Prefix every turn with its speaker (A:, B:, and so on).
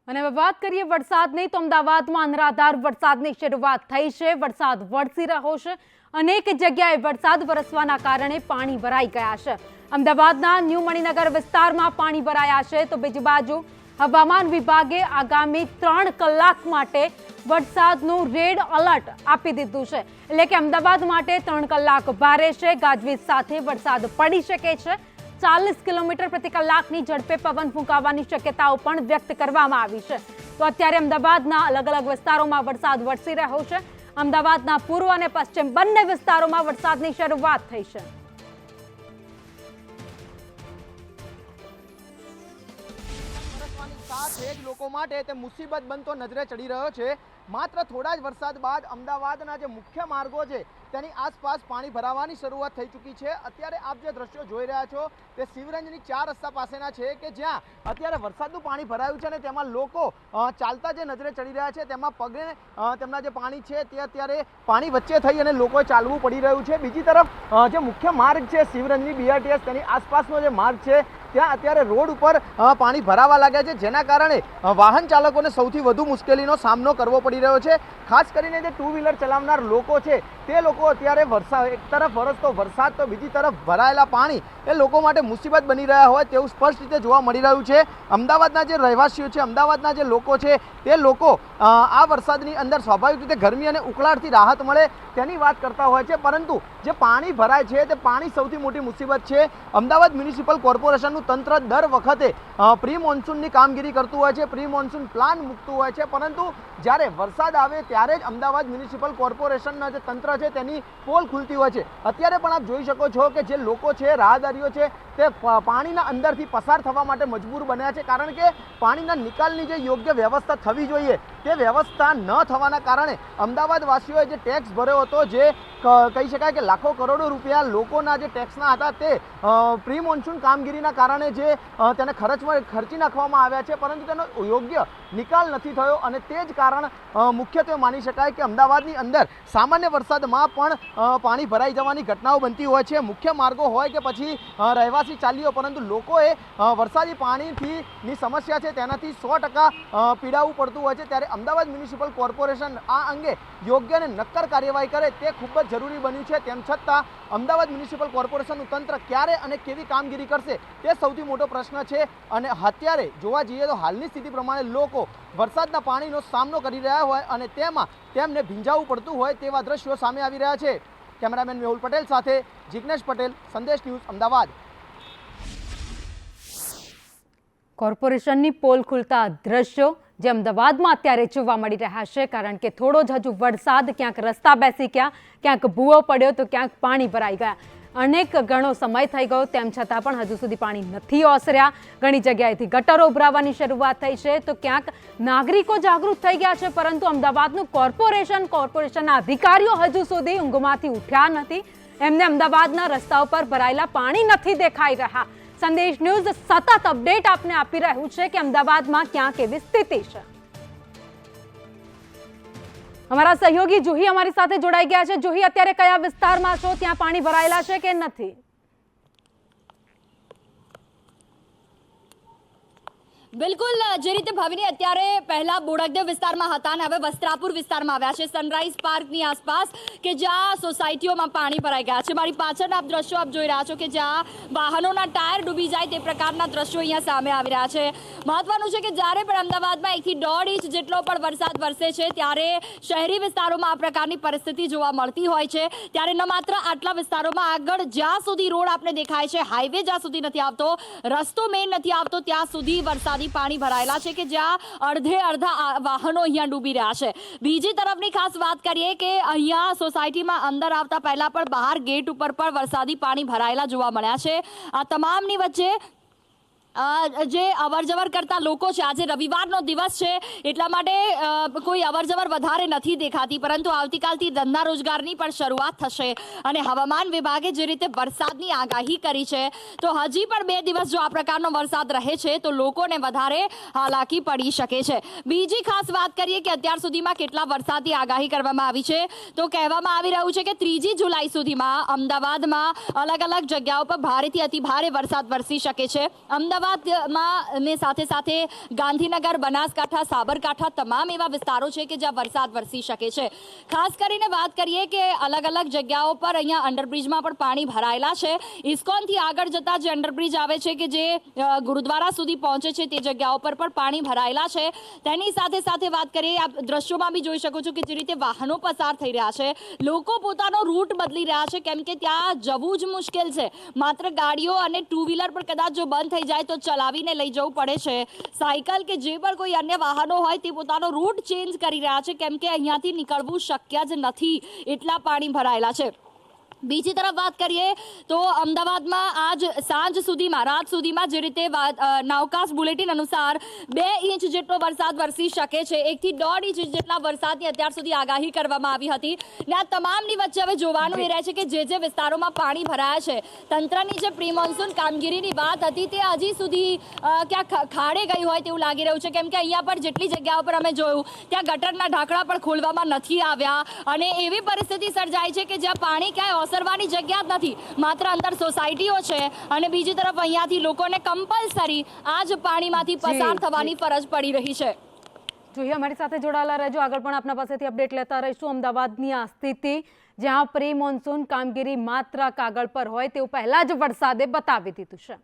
A: અને હવે વાત કરીએ વરસાદની તો અમદાવાદમાં અનરાધાર વરસાદની શરૂઆત થઈ છે। વરસાદ વરસી રહ્યો છે। અનેક જગ્યાએ વરસાદ વરસવાના કારણે પાણી ભરાઈ ગયા છે। અમદાવાદના ન્યૂ મણિનગર વિસ્તારમાં પાણી ભરાયા છે તો બીજી બાજુ હવામાન વિભાગે આગામી 3 કલાક માટે વરસાદનું રેડ એલર્ટ આપી દીધું છે। એટલે કે અમદાવાદ માટે 3 કલાક ભારે છે। ગાજવીજ સાથે વરસાદ પડી શકે છે। 40 કિલોમીટર પ્રતિ કલાકની ઝડપે પવન ફૂંકાવાની શક્યતાઓ પણ વ્યક્ત કરવામાં આવી છે। તો અત્યારે અમદાવાદના અલગ અલગ વિસ્તારોમાં વરસાદ વરસી રહ્યો છે। અમદાવાદના પૂર્વ અને પશ્ચિમ બંને વિસ્તારોમાં વરસાદની શરૂઆત થઈ છે।
B: જ લોકો માટે તે મુસીબત બનતો નજરે ચડી રહ્યો છે। માત્ર થોડા જ વરસાદ બાદ અમદાવાદના જે મુખ્ય માર્ગો છે તેની આસપાસ પાણી ભરાવાની શરૂઆત થઈ ચૂકી છે। અત્યારે આપ જે દ્રશ્યો જોઈ રહ્યા છો તે શિવરંજની 4 રસ્તા પાસેના છે કે જ્યાં અત્યારે વરસાદનું પાણી ભરાયું છે અને તેમાં લોકો ચાલતા જે નજરે ચડી રહ્યા છે તેમાં પગે તેમના જે પાણી છે તે અત્યારે પાણી વચ્ચે થઈ અને લોકોએ ચાલવું પડી રહ્યું છે। બીજી તરફ જે મુખ્ય માર્ગ છે શિવરંજની BRTS તેની આસપાસનો જે માર્ગ છે ત્યાં અત્યારે રોડ ઉપર પાણી ભરાવા લાગ્યા છે, જેના કારણે વાહન ચાલકોને સૌથી વધુ મુશ્કેલીનો સામનો કરવો પડી રહ્યો છે। ખાસ કરીને જે 2 વ્હીલર ચલાવનાર લોકો છે તે લોકો અત્યારે એક તરફ વરસતો વરસાદ તો બીજી તરફ ભરાયેલા પાણી એ લોકો માટે મુસીબત બની રહ્યા હોય તેવું સ્પષ્ટ રીતે જોવા મળી રહ્યું છે। અમદાવાદના જે રહેવાસીઓ છે, અમદાવાદના જે લોકો છે તે લોકો આ વરસાદની અંદર સ્વાભાવિક રીતે ગરમી અને ઉકળાટથી રાહત મળે તેની વાત કરતા હોય છે, પરંતુ જે પાણી ભરાય છે તે પાણી સૌથી મોટી મુસીબત છે। અમદાવાદ મ્યુનિસિપલ કોર્પોરેશનનું તંત્ર દર વખતે પ્રી મોન્સૂનની કામગીરી કરતું હોય છે, પ્રી મોન્સૂન પ્લાન મૂકતું હોય છે, પરંતુ જ્યારે વરસાદ આવે ત્યારે જ અમદાવાદ મ્યુનિસિપલ કોર્પોરેશનના જે તંત્ર છે તેની પોલ ખુલતી હોય છે। અત્યારે પણ આપ જોઈ શકો છો કે જે લોકો છે, રાહદારીઓ છે તે પાણીના અંદરથી પસાર થવા માટે મજબૂર બન્યા છે, કારણ કે પાણીના નિકાલની જે યોગ્ય વ્યવસ્થા થવી જોઈએ તે વ્યવસ્થા ન થવાના કારણે અમદાવાદવાસીઓએ જે ટેક્સ ભર્યો હતો, જે કહી શકાય કે લાખો કરોડો રૂપિયા લોકોના જે ટેક્સના હતા તે પ્રી મોન્સૂન કામગીરીના કારણે જે તેને ખર્ચી નાખવામાં આવ્યા છે, પરંતુ તેનો યોગ્ય નિકાલ નથી થયો અને તે જ કારણ મુખ્યત્વે માની શકાય કે અમદાવાદની અંદર સામાન્ય વરસાદમાં પણ પાણી ભરાઈ જવાની ઘટનાઓ બનતી હોય છે। મુખ્ય માર્ગો હોય કે પછી રહેવાસી ચાલીઓ, પરંતુ લોકોએ વરસાદી પાણીની સમસ્યા છે તેનાથી 100% પીડાવું પડતું હોય છે। ત્યારે અમદાવાદ મ્યુનિસિપલ કોર્પોરેશન આ અંગે યોગ્ય અને નક્કર કાર્યવાહી કરે તે ખૂબ જ જરૂરી બન્યું છે। તેમ છતાં અમદાવાદ મ્યુનિસિપલ કોર્પોરેશનનું તંત્ર ક્યારે અને કેવી કામગીરી કરશે તે સૌથી મોટો પ્રશ્ન છે। અને અત્યારે જોવા જઈએ તો હાલની સ્થિતિ પ્રમાણે લોકો વરસાદના પાણીનો સામનો કરી રહ્યા હોય અને તેમાં તેમને ભીંજાવવું પડતું હોય તેવા દ્રશ્યો સામે આવી રહ્યા છે। કેમેરામેન મેહુલ પટેલ સાથે જિગ્નેશ પટેલ, સંદેશ ન્યૂઝ, અમદાવાદ।
A: કોર્પોરેશનની પોલ ખુલતા દ્રશ્યો જે અમદાવાદમાં અત્યારે જોવા મળી રહ્યા છે, કારણ કે થોડો જ હજુ વરસાદ ક્યાંક રસ્તા બેસી ગયા, ક્યાંક ભૂવો પડ્યો તો ક્યાંક પાણી ભરાઈ ગયા। અનેક ગણો સમય થઈ ગયો તેમ છતાં પણ હજુ સુધી પાણી નથી ઓસર્યા। ઘણી જગ્યાએથી ગટરો ઉભરાવાની શરૂઆત થઈ છે તો ક્યાંક નાગરિકો જાગૃત થઈ ગયા છે, પરંતુ અમદાવાદનું કોર્પોરેશનના અધિકારીઓ હજુ સુધી ઊંઘમાંથી ઉઠ્યા નથી। એમને અમદાવાદના રસ્તાઓ પર ભરાયેલા પાણી નથી દેખાઈ રહ્યા। સંદેશ ન્યૂઝ સતત અપડેટ આપને આપી રહ્યું છે કે અમદાવાદમાં ક્યાં કેવી સ્થિતિ છે। અમારા સહયોગી જુહી અમારી સાથે જોડાઈ ગયા છે। જુહી, અત્યારે કયા વિસ્તારમાં છો? ત્યાં પાણી ભરાયેલા છે કે નથી?
C: બિલકુલ, જે રીતે ભાવિની અત્યારે પહેલા બોડકદેવ વિસ્તારમાં હતા અને હવે વસ્ત્રાપુર વિસ્તારમાં આવ્યા છે, સનરાઈઝ પાર્કની આસપાસ, કે જ્યાં સોસાયટીઓમાં પાણી ભરાઈ ગયા છે। મારી પાછળના આપ દ્રશ્યો આપ જોઈ રહ્યા છો કે જ્યાં વાહનોના ટાયર ડૂબી જાય તે પ્રકારના દ્રશ્યો અહીંયા સામે આવી રહ્યા છે। મહત્વનું છે કે જ્યારે પણ અમદાવાદમાં 1 થી 1.5 ઇંચ જેટલો પણ વરસાદ વરસે છે ત્યારે શહેરી વિસ્તારોમાં આ પ્રકારની પરિસ્થિતિ જોવા મળતી હોય છે। ત્યારે ન માત્ર આટલા વિસ્તારોમાં, આગળ જ્યાં સુધી રોડ આપણે દેખાય છે, હાઈવે જ્યાં સુધી નથી આવતો, રસ્તો મેઇન નથી આવતો, ત્યાં સુધી વરસાદી પાણી ભરાયેલા છે કે જ્યાં અડધા વાહનો અહીંયા ડૂબી રહ્યા છે। બીજી તરફની ખાસ વાત કરીએ કે અહીંયા સોસાયટીમાં અંદર આવતા પહેલા પણ બહાર ગેટ ઉપર પણ વરસાદી પાણી ભરાયેલા જોવા મળ્યા છે। આ તમામની વચ્ચે જે અવરજવર કરતા લોકો છે, આજે રવિવારનો દિવસ છે એટલા માટે કોઈ અવરજવર વધારે નથી દેખાતી, પરંતુ આવતીકાલથી ધંધા રોજગારની પણ શરૂઆત થશે અને હવામાન વિભાગે જે રીતે વરસાદની આગાહી કરી છે તો હજી પણ 2 દિવસ જો આ પ્રકારનો વરસાદ રહે છે તો લોકોને વધારે હાલાકી પડી શકે છે। બીજી ખાસ વાત કરીએ કે અત્યાર સુધીમાં કેટલા વરસાદની આગાહી કરવામાં આવી છે તો કહેવામાં આવી રહ્યું છે કે 3 જુલાઈ સુધીમાં અમદાવાદમાં અલગ અલગ જગ્યાઓ પર ભારેથી અતિ ભારે વરસાદ વરસી શકે છે। અમદાવાદ અમદાવાદમાં ને સાથે સાથે ગાંધીનગર, બનાસકાંઠા, સાબરકાંઠા તમામ એવા વિસ્તારો છે કે જ્યાં વરસાદ વરસી શકે છે. ખાસ કરીને વાત કરીએ કે અલગ અલગ જગ્યાઓ પર અહીંયા અંડરબ્રિજમાં પણ પાણી ભરાયેલા છે. ઇસ્કોનથી આગળ જતા જે અંડરબ્રિજ આવે છે કે જે ગુરુદ્વારા સુધી પહોંચે છે તે જગ્યાઓ પર પણ પાણી ભરાયેલા છે. તેની સાથે સાથે વાત કરીએ, આપ દ્રશ્યોમાં બી જોઈ શકો છો કે જે રીતે વાહનો પસાર થઈ રહ્યા છે, લોકો પોતાનો રૂટ બદલી રહ્યા છે કેમ કે ત્યાં જવું જ મુશ્કેલ છે. માત્ર ગાડીઓ અને ટુ વ્હીલર પણ કદાચ જો બંધ થઈ જાય તો ચલાવીને લઈ જવું પડે છે. સાયકલ કે જે પણ કોઈ અન્ય વાહનો હોય તે પોતાનો રૂટ ચેન્જ કરી રહ્યા છે કેમ કે અહીંયાથી નીકળવું શક્ય જ નથી, એટલા પાણી ભરાયેલા છે. બીજી તરફ વાત કરીએ તો અમદાવાદમાં આજ સાંજ સુધીમાં, રાત સુધીમાં જે રીતે નાવકાસ્ટ બુલેટિન અનુસાર 2 ઇંચ જેટલો વરસાદ વરસી શકે છે. 1 થી 1.5 ઇંચ જેટલા વરસાદની અત્યાર સુધી આગાહી કરવામાં આવી હતી. ને આ તમામની વચ્ચે હવે જોવાનું એ રહે છે કે જે વિસ્તારોમાં પાણી ભરાયા છે, તંત્રની જે પ્રી મોન્સૂન કામગીરીની વાત હતી તે હજી સુધી ક્યાં ખાડે ગઈ હોય તેવું લાગી રહ્યું છે કેમ કે અહીંયા પર જેટલી જગ્યાઓ પર અમે જોયું ત્યાં ગટરના ઢાંકણા પણ ખોલવામાં નથી આવ્યા અને એવી પરિસ્થિતિ સર્જાઈ છે કે જ્યાં પાણી ક્યાંય ઓસરવાની જગ્યા જ નથી, માત્ર અંદર સોસાયટીઓ છે અને બીજી તરફ અહીંયાથી લોકોને કમ્પલસરી આ જ પાણીમાંથી પસાર થવાની ફરજ પડી રહી છે.
A: જોઈએ અમારી સાથે જોડાયેલા રહેજો, આગળ પણ આપના પાસેથી અપડેટ લેતા રહીશું. અમદાવાદની આ સ્થિતિ જ્યાં પ્રી મોન્સૂન કામગીરી માત્ર કાગળ પર હોય તેવું પહેલા જ વરસાદે બતાવી દીધું છે.